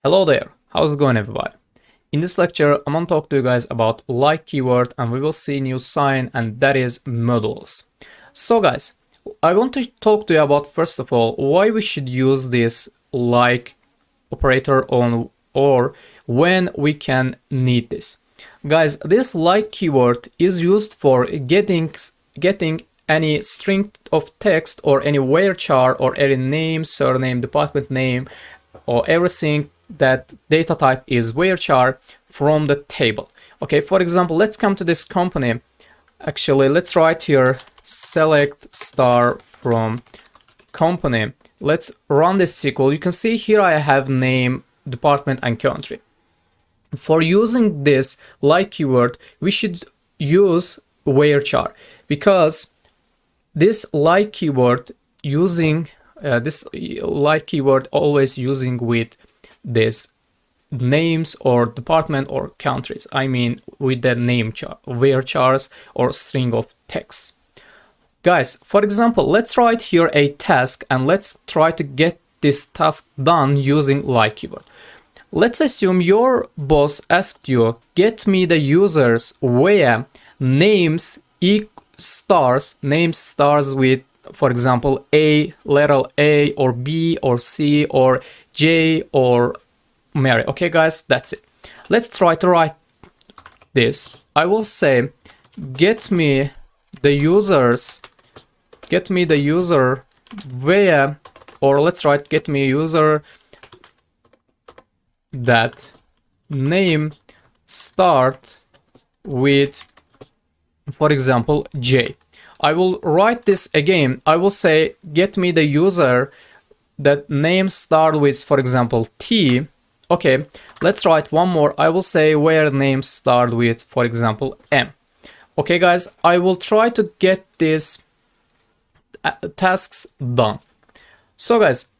Hello there, how's it going everybody? In this lecture, I'm going to talk to you guys about like keyword and we will see new sign, and that is modules. So guys, I want to talk to you about first of all why we should use this like operator on or when we can need this. Guys, this like keyword is used for getting any string of text or any varchar or any name, surname, department name, or everything that data type is varchar from the table. Okay, for example, let's come to this company. Actually, let's write here select star from company. Let's run this SQL. You can see here I have name, department, and country. For using this like keyword, we should use varchar because this like keyword always using with this names or department or countries. I mean with the name varchars or string of text. Guys, for example, let's write here a task and let's try to get this task done using like keyword. Let's assume your boss asked you, get me the users where names stars with, for example, A, letter A or B or C or J or Mary. Okay guys, that's it. Let's try to write this. I will say get me the user where, or let's write get me a user that name start with, for example, J. I will write this again. I will say get me the user that name start with, for example, T. Okay, let's write one more. I will say where names start with, for example, M. Okay guys, I will try to get these tasks done. So guys,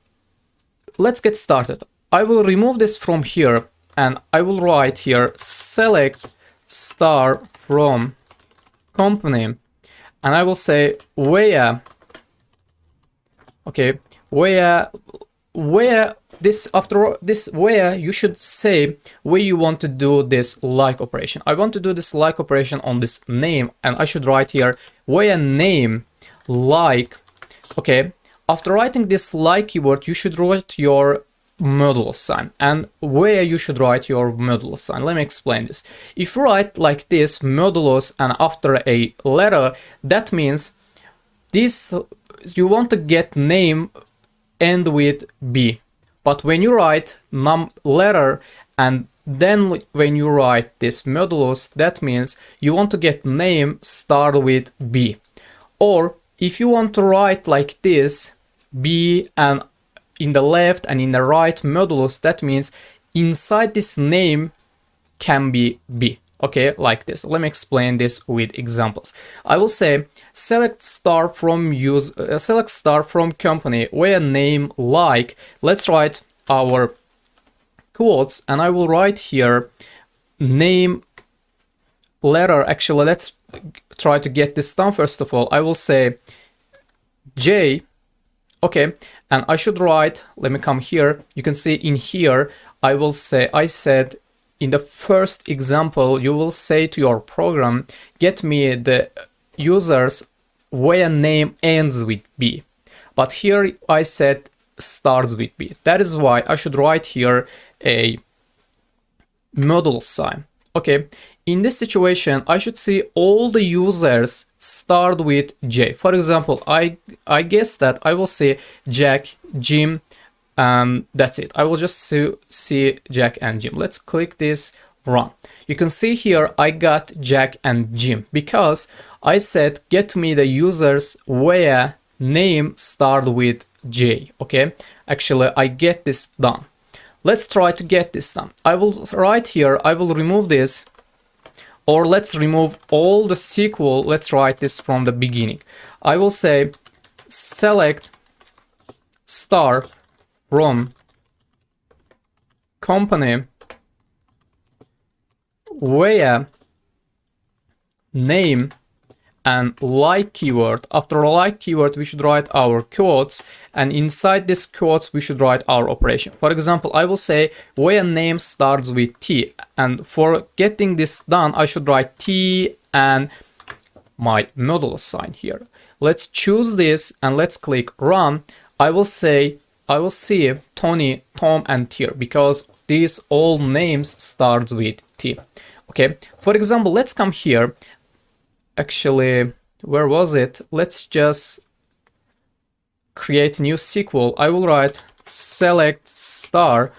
let's get started. I will remove this from here and I will write here select star from company, and I will say where, okay, where this, after this where, you should say where you want to do this like operation. I want to do this like operation on this name, and I should write here where name like. Okay, after writing this like keyword, you should write your modulo sign, and where you should write your modulo sign. Let me explain this. If you write like this modulus and after a letter, that means this you want to get name end with B. But when you write letter and then when you write this modulus, that means you want to get name start with B. Or if you want to write like this, B and in the left and in the right modulus, that means inside this name can be B. Okay, like this. Let me explain this with examples. I will say select star from company where name like. Let's write our quotes and I will write here name letter. Actually, let's try to get this done. First of all, I will say J. Okay, and I should write, let me come here. You can see in here, I will say, I said in the first example, you will say to your program, get me the users where name ends with B. But here I said starts with B. That is why I should write here a modulo sign. Okay, in this situation, I should see all the users start with J. For example, I guess that I will say Jack, Jim, that's it. I will just see Jack and Jim. Let's click this, run. You can see here I got Jack and Jim because I said get me the users where name start with J. Okay, actually I get this done. Let's try to get this done. I will write here, I will remove this, or let's remove all the SQL. Let's write this from the beginning. I will say select star from company where name, and like keyword. After like keyword, we should write our quotes, and inside this quotes, we should write our operation. For example, I will say where name starts with T, and for getting this done, I should write T and my modulo sign here. Let's choose this and let's click run. I will see Tony, Tom, and Tier because these all names starts with T. Okay, for example, let's come here. Actually, where was it? Let's just create new SQL. I will write select star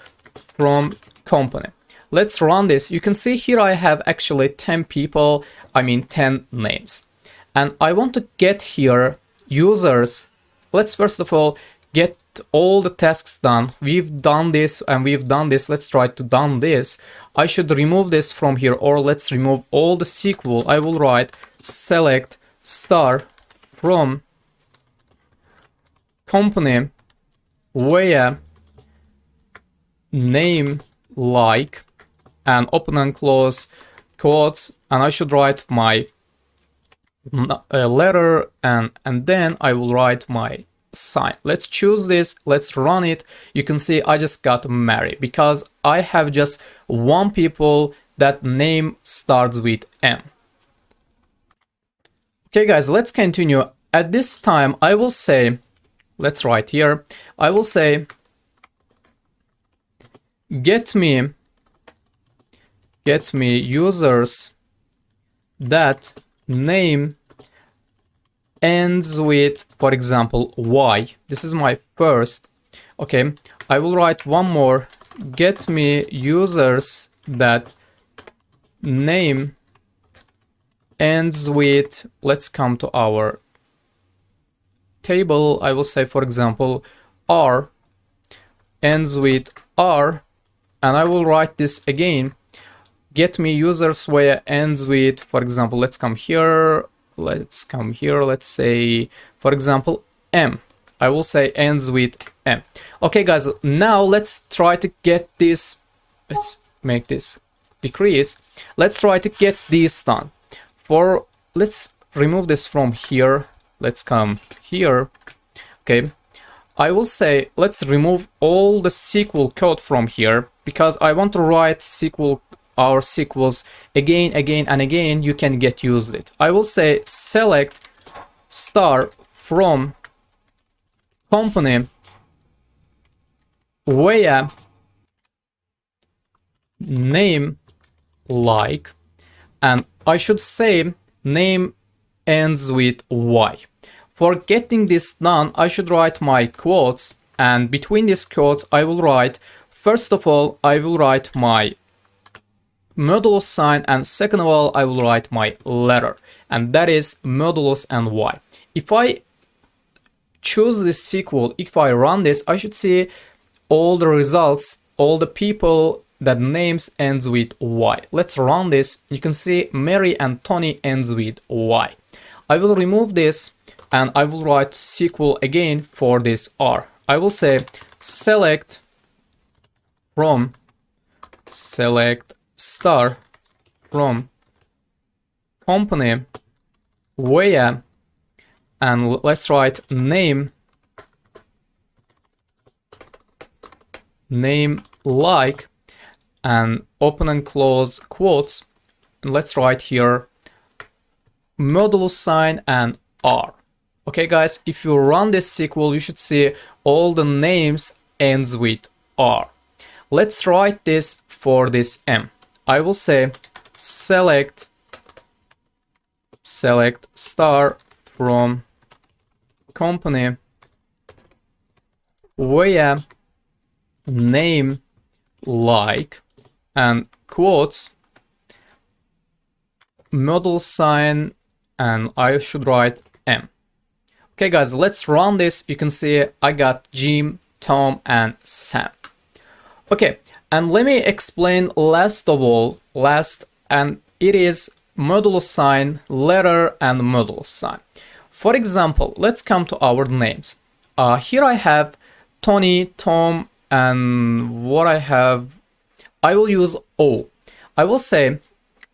from company. Let's run this. You can see here I have actually 10 people, 10 names. And I want to get here users. Let's first of all get all the tasks done. We've done this and we've done this. Let's try to done this. I should remove this from here, or let's remove all the SQL. I will write select star from company where name like and open and close quotes, and I should write my letter and then I will write my sign. Let's choose this, let's run it. You can see I just got Mary because I have just one people that name starts with M. Okay guys, let's continue. At this time I will say, let's write here, I will say get me users that name ends with, for example, Y. This is my first. Okay, I will write one more. Get me users that name ends with, let's come to our table. I will say, for example, R ends with R, and I will write this again. Get me users where ends with, for example, let's come here, let's say, for example, M. I will say ends with M. Okay guys, now let's try to get this, let's make this decrease. Let's try to get this done. Let's remove this from here. Let's come here. Okay, I will say let's remove all the SQL code from here because I want to write our SQLs again and again. You can get used it. I will say select star from company where name like, and I should say name ends with Y. For getting this done, I should write my quotes, and between these quotes I will write, first of all, I will write my modulus sign, and second of all, I will write my letter, and that is modulus and Y. If I choose this SQL, if I run this, I should see all the results, all the people that names ends with Y. Let's run this. You can see Mary and Tony ends with Y. I will remove this and I will write SQL again for this R. I will say select star from company where, and let's write name like, and open and close quotes, and let's write here modulus sign and R. Okay guys, if you run this SQL, you should see all the names ends with R. Let's write this for this M. I will say select star from company where name like, and quotes model sign, and I should write M. Okay guys, let's run this. You can see I got Jim, Tom, and Sam. Okay, and let me explain last, and it is modulus sign, letter, and modulus sign. For example, let's come to our names. Here I have Tony, Tom, and what I will use O. I will say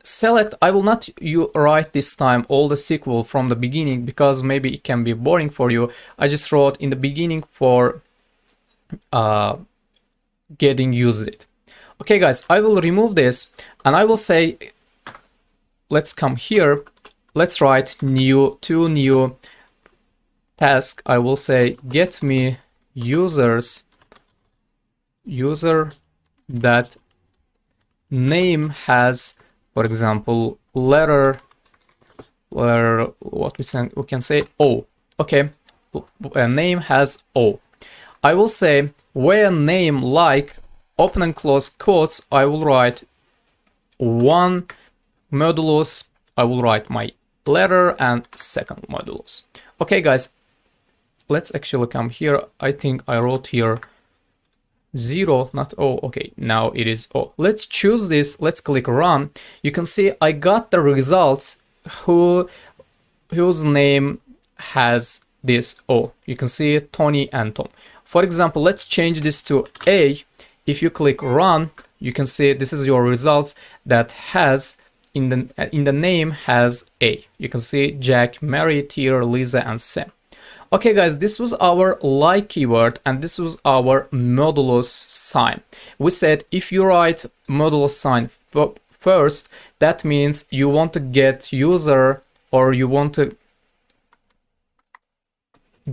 select, I will not write this time all the SQL from the beginning because maybe it can be boring for you. I just wrote in the beginning for getting used it. Okay guys, I will remove this and I will say, let's come here, let's write two new task. I will say get me user that name has, for example, letter, where what we can say O. Okay, a name has O. I will say where name like open and close quotes, I will write 1 modulus, I will write my letter and second modulus. Okay guys, let's actually come here. I think I wrote here 0, not O. Okay, now it is O. Let's choose this. Let's click run. You can see I got the results whose name has this O. You can see Tony and Tom. For example, let's change this to A. If you click run, you can see this is your results that has in the name has A. You can see Jack, Mary, Tier, Lisa, and Sam. Okay guys, this was our like keyword and this was our modulus sign. We said if you write modulus sign first, that means you want to get user or you want to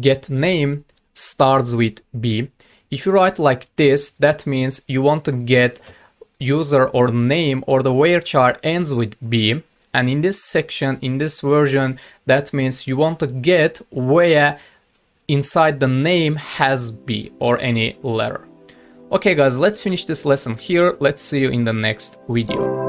get name starts with B. If you write like this, that means you want to get user or name or the varchar ends with B. And in this section, in this version, that means you want to get where inside the name has B or any letter. Okay guys, let's finish this lesson here. Let's see you in the next video.